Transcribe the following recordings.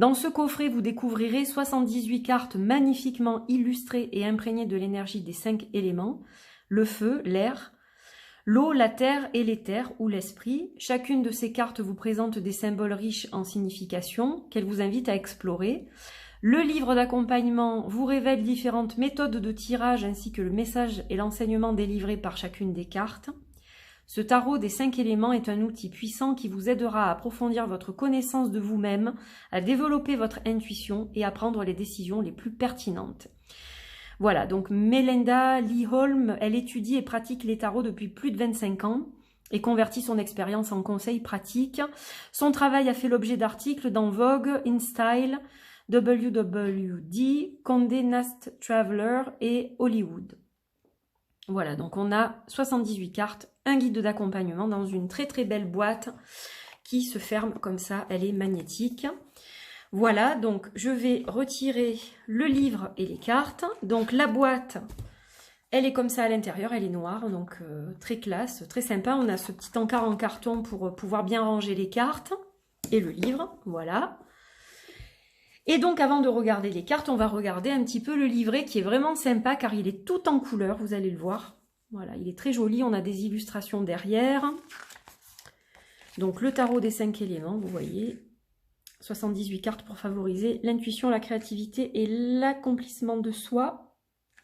Dans ce coffret, vous découvrirez 78 cartes magnifiquement illustrées et imprégnées de l'énergie des 5 éléments, le feu, l'air, l'eau, la terre et l'éther ou l'esprit. Chacune de ces cartes vous présente des symboles riches en signification qu'elle vous invite à explorer. Le livre d'accompagnement vous révèle différentes méthodes de tirage ainsi que le message et l'enseignement délivrés par chacune des cartes. Ce tarot des 5 éléments est un outil puissant qui vous aidera à approfondir votre connaissance de vous-même, à développer votre intuition et à prendre les décisions les plus pertinentes. Voilà, donc Melinda Lee Holm, elle étudie et pratique les tarots depuis plus de 25 ans et convertit son expérience en conseils pratiques. Son travail a fait l'objet d'articles dans Vogue, InStyle, WWD, Condé Nast Traveler et Hollywood. Voilà, donc on a 78 cartes, un guide d'accompagnement dans une très très belle boîte qui se ferme comme ça, elle est magnétique. Voilà, donc je vais retirer le livre et les cartes. Donc la boîte, elle est comme ça à l'intérieur, elle est noire, donc très classe, très sympa. On a ce petit encart en carton pour pouvoir bien ranger les cartes et le livre, voilà. Et donc avant de regarder les cartes, on va regarder un petit peu le livret qui est vraiment sympa car il est tout en couleur, vous allez le voir. Voilà, il est très joli, on a des illustrations derrière. Donc le tarot des 5 éléments, vous voyez. 78 cartes pour favoriser l'intuition, la créativité et l'accomplissement de soi.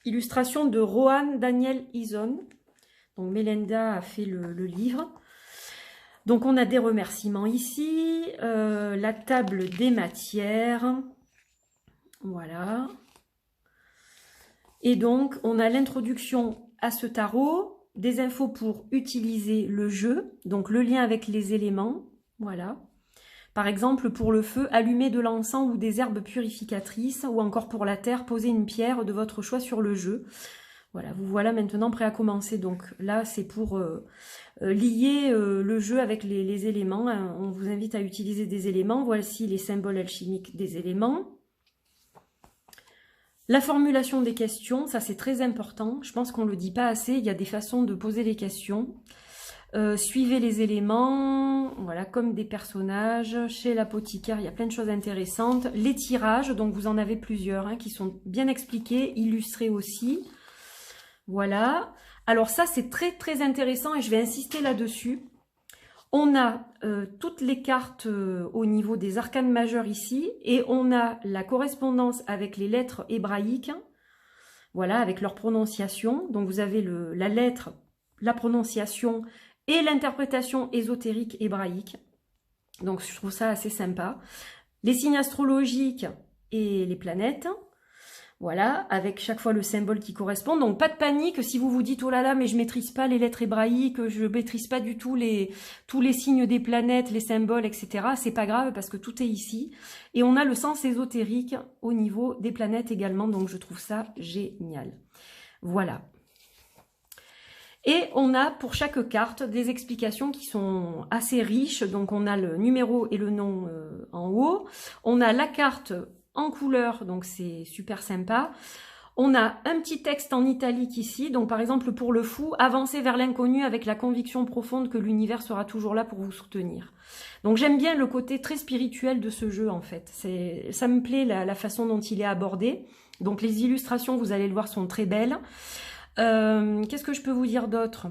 Illustration de Rohan Daniel Ison. Donc Melinda a fait le livre. Donc on a des remerciements ici. La table des matières. Voilà. Et donc on a l'introduction à ce tarot. Des infos pour utiliser le jeu. Donc le lien avec les éléments. Voilà. Par exemple, pour le feu, allumer de l'encens ou des herbes purificatrices, ou encore pour la terre, poser une pierre de votre choix sur le jeu. Voilà, vous voilà maintenant prêt à commencer. Donc là, c'est pour lier le jeu avec les éléments. On vous invite à utiliser des éléments. Voici les symboles alchimiques des éléments. La formulation des questions, ça c'est très important. Je pense qu'on ne le dit pas assez. Il y a des façons de poser les questions. Suivez les éléments, voilà, comme des personnages. Chez l'apothicaire, il y a plein de choses intéressantes. Les tirages, donc vous en avez plusieurs qui sont bien expliqués, illustrés aussi. Voilà. Alors ça, c'est très très intéressant et je vais insister là-dessus. On a toutes les cartes au niveau des arcanes majeurs ici et on a la correspondance avec les lettres hébraïques, voilà, avec leur prononciation. Donc vous avez la lettre, la prononciation et l'interprétation ésotérique hébraïque. Donc je trouve ça assez sympa. Les signes astrologiques et les planètes. Voilà, avec chaque fois le symbole qui correspond. Donc pas de panique si vous vous dites « Oh là là, mais je maîtrise pas les lettres hébraïques, je maîtrise pas du tout tous les signes des planètes, les symboles, etc. » C'est pas grave parce que tout est ici. Et on a le sens ésotérique au niveau des planètes également. Donc je trouve ça génial. Voilà. Et on a pour chaque carte des explications qui sont assez riches. Donc on a le numéro et le nom en haut. On a la carte en couleur, donc c'est super sympa. On a un petit texte en italique ici. Donc par exemple pour le fou, avancez vers l'inconnu avec la conviction profonde que l'univers sera toujours là pour vous soutenir. Donc j'aime bien le côté très spirituel de ce jeu en fait. Ça me plaît la façon dont il est abordé. Donc les illustrations, vous allez le voir, sont très belles. Qu'est-ce que je peux vous dire d'autre?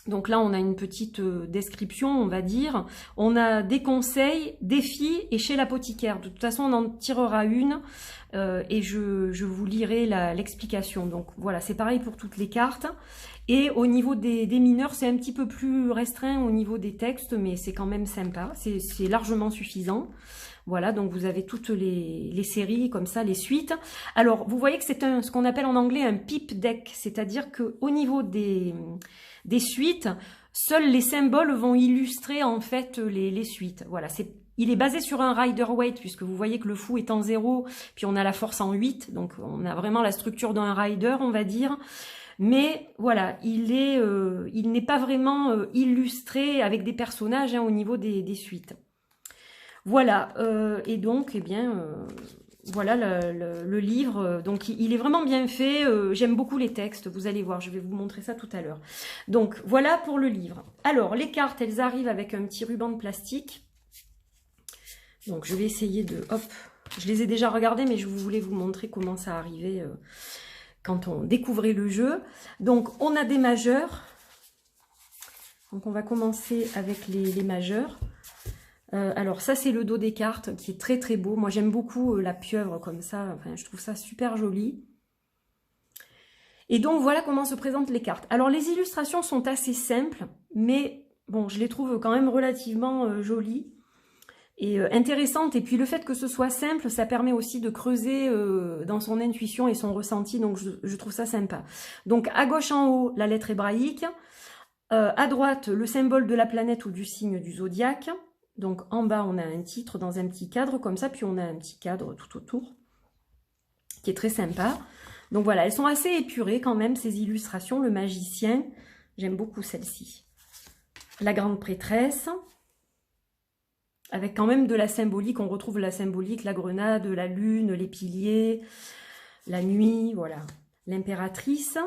Donc là, on a une petite description, on va dire. On a des conseils, défis et chez l'apothicaire. De toute façon, on en tirera une et je vous lirai l'explication. Donc voilà, c'est pareil pour toutes les cartes. Et au niveau des mineurs, c'est un petit peu plus restreint au niveau des textes, mais c'est quand même sympa. C'est largement suffisant. Voilà, donc vous avez toutes les séries comme ça, les suites. Alors, vous voyez que c'est ce qu'on appelle en anglais un pip deck, c'est-à-dire qu'au niveau des suites, seuls les symboles vont illustrer en fait les suites. Voilà, il est basé sur un Rider-Waite, puisque vous voyez que le fou est en 0, puis on a la force en 8, donc on a vraiment la structure d'un Rider, on va dire. Mais voilà, il n'est pas vraiment illustré avec des personnages au niveau des suites. Voilà, et donc, eh bien, voilà le livre. Donc, il est vraiment bien fait. J'aime beaucoup les textes, vous allez voir, je vais vous montrer ça tout à l'heure. Donc, voilà pour le livre. Alors, les cartes, elles arrivent avec un petit ruban de plastique. Donc je vais essayer de... Hop, je les ai déjà regardés, mais je voulais vous montrer comment ça arrivait quand on découvrait le jeu. Donc on a des majeurs. Donc on va commencer avec les majeurs. Alors ça c'est le dos des cartes qui est très très beau. Moi j'aime beaucoup la pieuvre comme ça. Enfin je trouve ça super joli. Et donc voilà comment se présentent les cartes. Alors les illustrations sont assez simples, mais bon je les trouve quand même relativement jolies et intéressantes. Et puis le fait que ce soit simple, ça permet aussi de creuser dans son intuition et son ressenti. Donc je trouve ça sympa. Donc à gauche en haut la lettre hébraïque. À droite, le symbole de la planète ou du signe du zodiaque. Donc en bas, on a un titre dans un petit cadre comme ça, puis on a un petit cadre tout autour, qui est très sympa. Donc voilà, elles sont assez épurées quand même, ces illustrations. Le magicien, j'aime beaucoup celle-ci. La grande prêtresse, avec quand même de la symbolique. On retrouve la symbolique, la grenade, la lune, les piliers, la nuit, voilà. L'impératrice.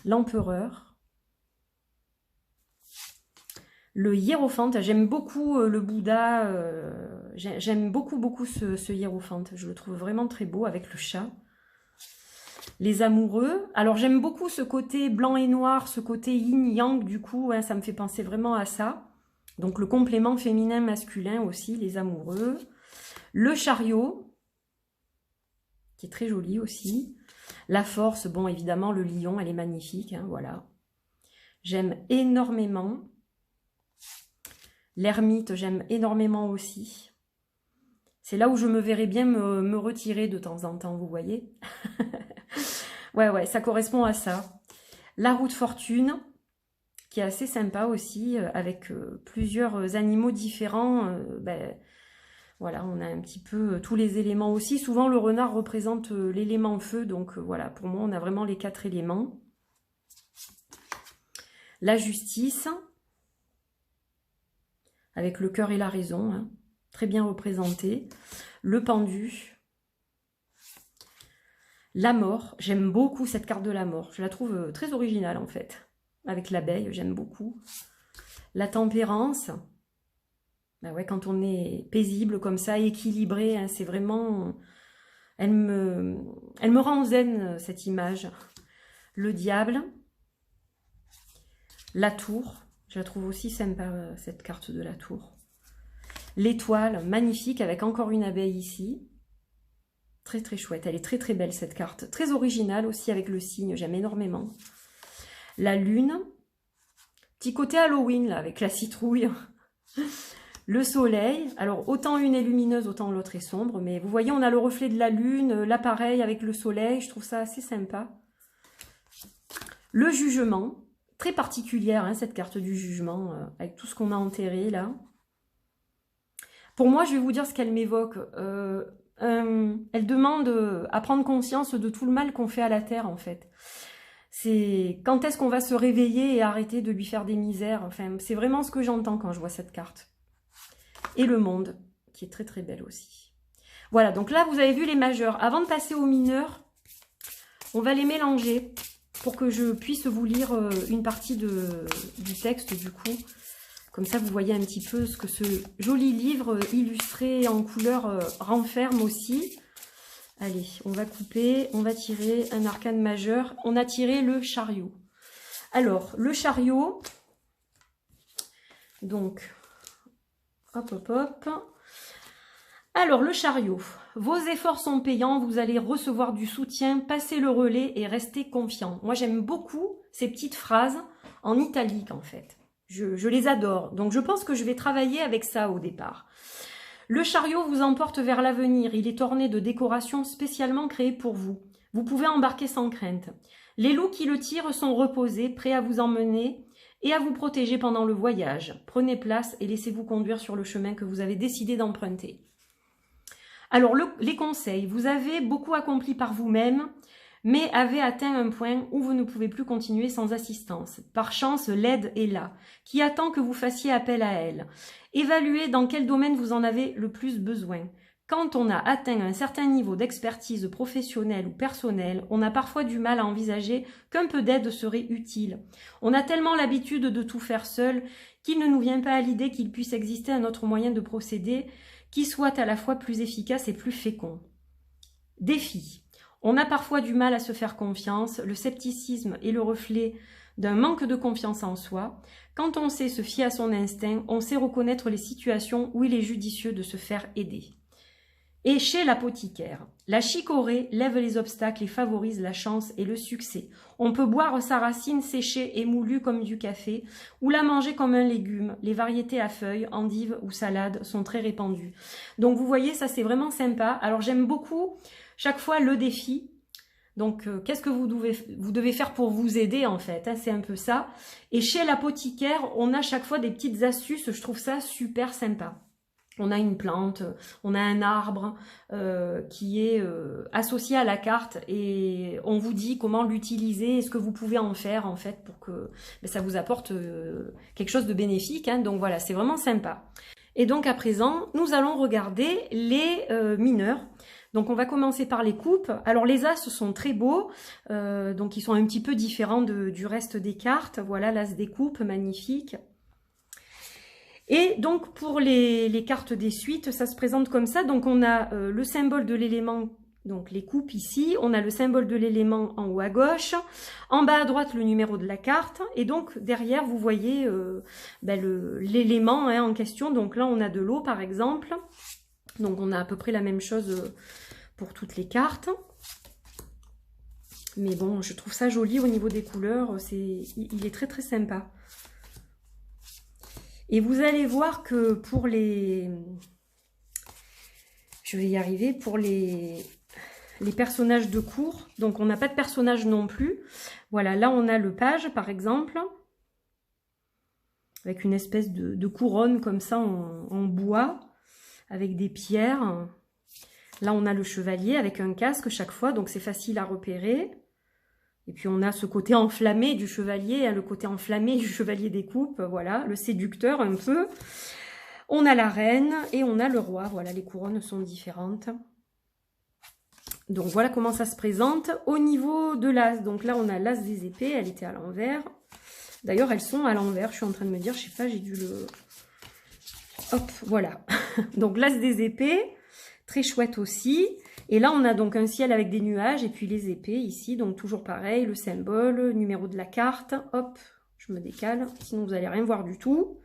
L'empereur, le hiérophante, j'aime beaucoup le Bouddha, j'aime beaucoup ce hiérophante, je le trouve vraiment très beau avec le chat. Les amoureux, alors j'aime beaucoup ce côté blanc et noir, ce côté yin-yang du coup, hein, ça me fait penser vraiment à ça. Donc le complément féminin-masculin aussi, les amoureux. Le chariot, qui est très joli aussi. La force, bon, évidemment, le lion, elle est magnifique, hein, voilà. J'aime énormément. L'ermite, j'aime énormément aussi. C'est là où je me verrais bien me retirer de temps en temps, vous voyez. Ouais, ça correspond à ça. La roue de fortune, qui est assez sympa aussi, avec plusieurs animaux différents. Voilà, on a un petit peu tous les éléments aussi. Souvent, le renard représente l'élément feu. Donc, voilà, pour moi, on a vraiment les 4 éléments. La justice, avec le cœur et la raison, hein, très bien représenté. Le pendu. La mort, j'aime beaucoup cette carte de la mort. Je la trouve très originale, en fait. Avec l'abeille, j'aime beaucoup. La tempérance. Ben ouais, quand on est paisible comme ça, équilibré, hein, c'est vraiment... Elle me rend zen, cette image. Le diable. La tour. Je la trouve aussi sympa, cette carte de la tour. L'étoile, magnifique, avec encore une abeille ici. Très très chouette. Elle est très très belle, cette carte. Très originale aussi, avec le signe, j'aime énormément. La lune. Petit côté Halloween, là, avec la citrouille. Le soleil, alors autant une est lumineuse, autant l'autre est sombre, mais vous voyez, on a le reflet de la lune, l'appareil avec le soleil, je trouve ça assez sympa. Le jugement, très particulière, hein, cette carte du jugement, avec tout ce qu'on a enterré là. Pour moi, je vais vous dire ce qu'elle m'évoque. Elle demande à prendre conscience de tout le mal qu'on fait à la Terre, en fait. C'est quand est-ce qu'on va se réveiller et arrêter de lui faire des misères. Enfin, c'est vraiment ce que j'entends quand je vois cette carte. Et le monde, qui est très très belle aussi. Voilà, donc là, vous avez vu les majeurs. Avant de passer aux mineurs, on va les mélanger pour que je puisse vous lire une partie du texte, du coup. Comme ça, vous voyez un petit peu ce que ce joli livre illustré en couleur renferme aussi. Allez, on va couper, on va tirer un arcane majeur. On a tiré le chariot. Alors, le chariot, donc... Hop, hop, hop. Alors, le chariot. Vos efforts sont payants, vous allez recevoir du soutien, passez le relais et restez confiant. Moi, j'aime beaucoup ces petites phrases en italique, en fait. Je les adore. Donc, je pense que je vais travailler avec ça au départ. Le chariot vous emporte vers l'avenir. Il est orné de décorations spécialement créées pour vous. Vous pouvez embarquer sans crainte. Les loups qui le tirent sont reposés, prêts à vous emmener et à vous protéger pendant le voyage. Prenez place et laissez-vous conduire sur le chemin que vous avez décidé d'emprunter. Alors, les conseils. Vous avez beaucoup accompli par vous-même, mais avez atteint un point où vous ne pouvez plus continuer sans assistance. Par chance, l'aide est là, qui attend que vous fassiez appel à elle. Évaluez dans quel domaine vous en avez le plus besoin. Quand on a atteint un certain niveau d'expertise professionnelle ou personnelle, on a parfois du mal à envisager qu'un peu d'aide serait utile. On a tellement l'habitude de tout faire seul qu'il ne nous vient pas à l'idée qu'il puisse exister un autre moyen de procéder qui soit à la fois plus efficace et plus fécond. Défi. On a parfois du mal à se faire confiance, le scepticisme est le reflet d'un manque de confiance en soi. Quand on sait se fier à son instinct, on sait reconnaître les situations où il est judicieux de se faire aider. Et chez l'apothicaire, la chicorée lève les obstacles et favorise la chance et le succès. On peut boire sa racine séchée et moulue comme du café, ou la manger comme un légume. Les variétés à feuilles, endives ou salades sont très répandues. Donc vous voyez, ça c'est vraiment sympa. Alors j'aime beaucoup chaque fois le défi. Donc qu'est-ce que vous devez faire pour vous aider en fait, hein, c'est un peu ça. Et chez l'apothicaire, on a chaque fois des petites astuces, je trouve ça super sympa. On a une plante, on a un arbre qui est associé à la carte et on vous dit comment l'utiliser et ce que vous pouvez en faire en fait pour que ça vous apporte quelque chose de bénéfique. Hein. Donc voilà, c'est vraiment sympa. Et donc à présent, nous allons regarder les mineurs. Donc on va commencer par les coupes. Alors les as sont très beaux, donc ils sont un petit peu différents du reste des cartes. Voilà l'as des coupes, magnifique. Et donc pour les cartes des suites, ça se présente comme ça. Donc on a le symbole de l'élément, donc les coupes ici. On a le symbole de l'élément en haut à gauche. En bas à droite, le numéro de la carte. Et donc derrière, vous voyez l'élément hein, en question. Donc là, on a de l'eau par exemple. Donc on a à peu près la même chose pour toutes les cartes. Mais bon, je trouve ça joli au niveau des couleurs. Il est très très sympa. Et vous allez voir que pour les... Je vais y arriver. Pour les personnages de cours, donc on n'a pas de personnage non plus. Voilà, là on a le page par exemple. Avec une espèce de couronne comme ça en bois. Avec des pierres. Là, on a le chevalier avec un casque chaque fois, donc c'est facile à repérer. Et puis, on a ce côté enflammé du chevalier, hein, le côté enflammé du chevalier des coupes, voilà, le séducteur un peu. On a la reine et on a le roi, voilà, les couronnes sont différentes. Donc, voilà comment ça se présente. Au niveau de l'as, donc là, on a l'as des épées, elle était à l'envers. D'ailleurs, elles sont à l'envers, je suis en train de me dire, je sais pas, j'ai dû le... Hop, voilà. Donc l'as des épées, très chouette aussi. Et là, on a donc un ciel avec des nuages et puis les épées ici. Donc toujours pareil, le symbole, le numéro de la carte. Hop, je me décale, sinon vous n'allez rien voir du tout.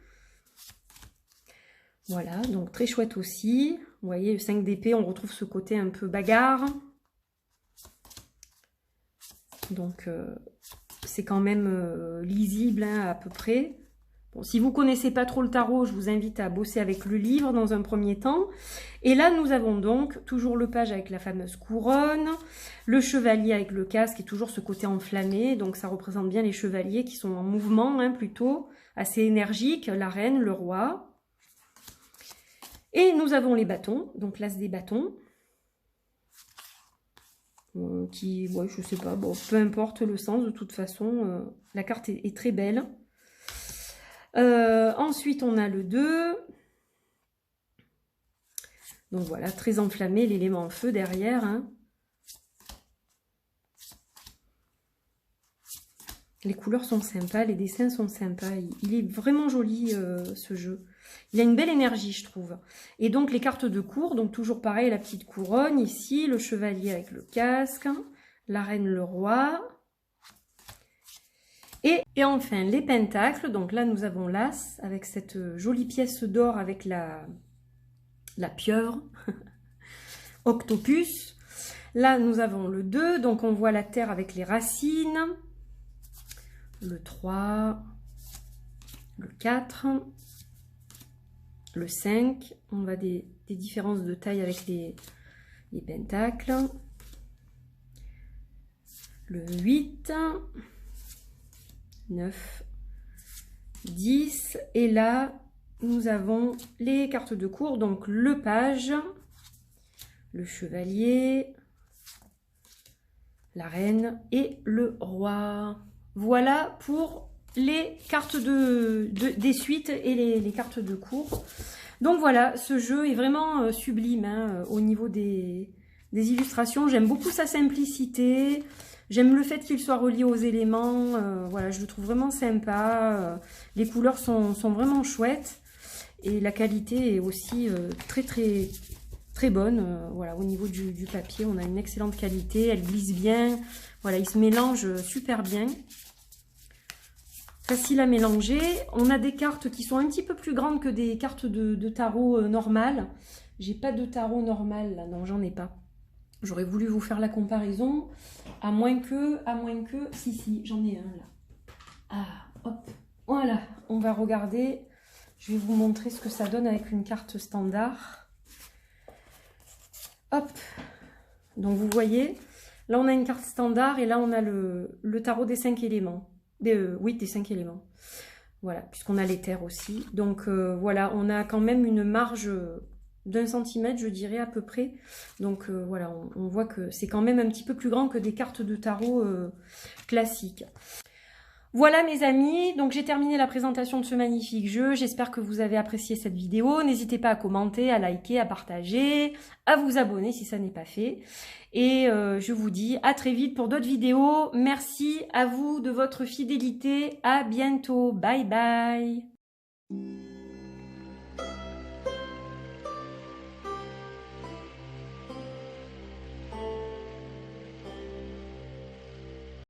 Voilà, donc très chouette aussi. Vous voyez, le 5 d'épée, on retrouve ce côté un peu bagarre. Donc c'est quand même lisible hein, à peu près. Bon, si vous ne connaissez pas trop le tarot, je vous invite à bosser avec le livre dans un premier temps. Et là, nous avons donc toujours le page avec la fameuse couronne, le chevalier avec le casque et toujours ce côté enflammé. Donc, ça représente bien les chevaliers qui sont en mouvement, hein, plutôt assez énergiques. La reine, le roi. Et nous avons les bâtons, donc l'as des bâtons. Qui, ouais, je sais pas, bon, peu importe le sens, de toute façon, la carte est très belle. Ensuite, on a le 2. Donc voilà, très enflammé, l'élément feu derrière. Hein. Les couleurs sont sympas, les dessins sont sympas. Il est vraiment joli ce jeu. Il a une belle énergie, je trouve. Et donc les cartes de cour, donc toujours pareil, la petite couronne ici, le chevalier avec le casque, la reine, le roi. Et enfin, les pentacles. Donc là, nous avons l'as avec cette jolie pièce d'or avec la pieuvre, octopus. Là, nous avons le 2. Donc, on voit la terre avec les racines. Le 3. Le 4. Le 5. On voit des différences de taille avec les pentacles. Le 8. 9, 10, et là, nous avons les cartes de cour, donc le page, le chevalier, la reine et le roi. Voilà pour les cartes des suites et les cartes de cour. Donc voilà, ce jeu est vraiment sublime hein, au niveau des illustrations. J'aime beaucoup sa simplicité. J'aime le fait qu'il soit relié aux éléments. Voilà, je le trouve vraiment sympa. Les couleurs sont vraiment chouettes. Et la qualité est aussi très bonne. Voilà, au niveau du papier, on a une excellente qualité. Elle glisse bien. Voilà, il se mélange super bien. Facile à mélanger. On a des cartes qui sont un petit peu plus grandes que des cartes de tarot normales. J'ai pas de tarot normal là, non, j'en ai pas. J'aurais voulu vous faire la comparaison, à moins que, si, j'en ai un là. Ah, hop, voilà, on va regarder. Je vais vous montrer ce que ça donne avec une carte standard. Hop, donc vous voyez, là on a une carte standard et là on a le tarot des 5 éléments. Oui, des 5 éléments. Voilà, puisqu'on a les terres aussi. Donc voilà, on a quand même une marge d'1 centimètre, je dirais à peu près. Donc voilà, on voit que c'est quand même un petit peu plus grand que des cartes de tarot classiques. Voilà mes amis, donc j'ai terminé la présentation de ce magnifique jeu. J'espère que vous avez apprécié cette vidéo. N'hésitez pas à commenter, à liker, à partager, à vous abonner si ça n'est pas fait. Et je vous dis à très vite pour d'autres vidéos. Merci à vous de votre fidélité. À bientôt. Bye bye.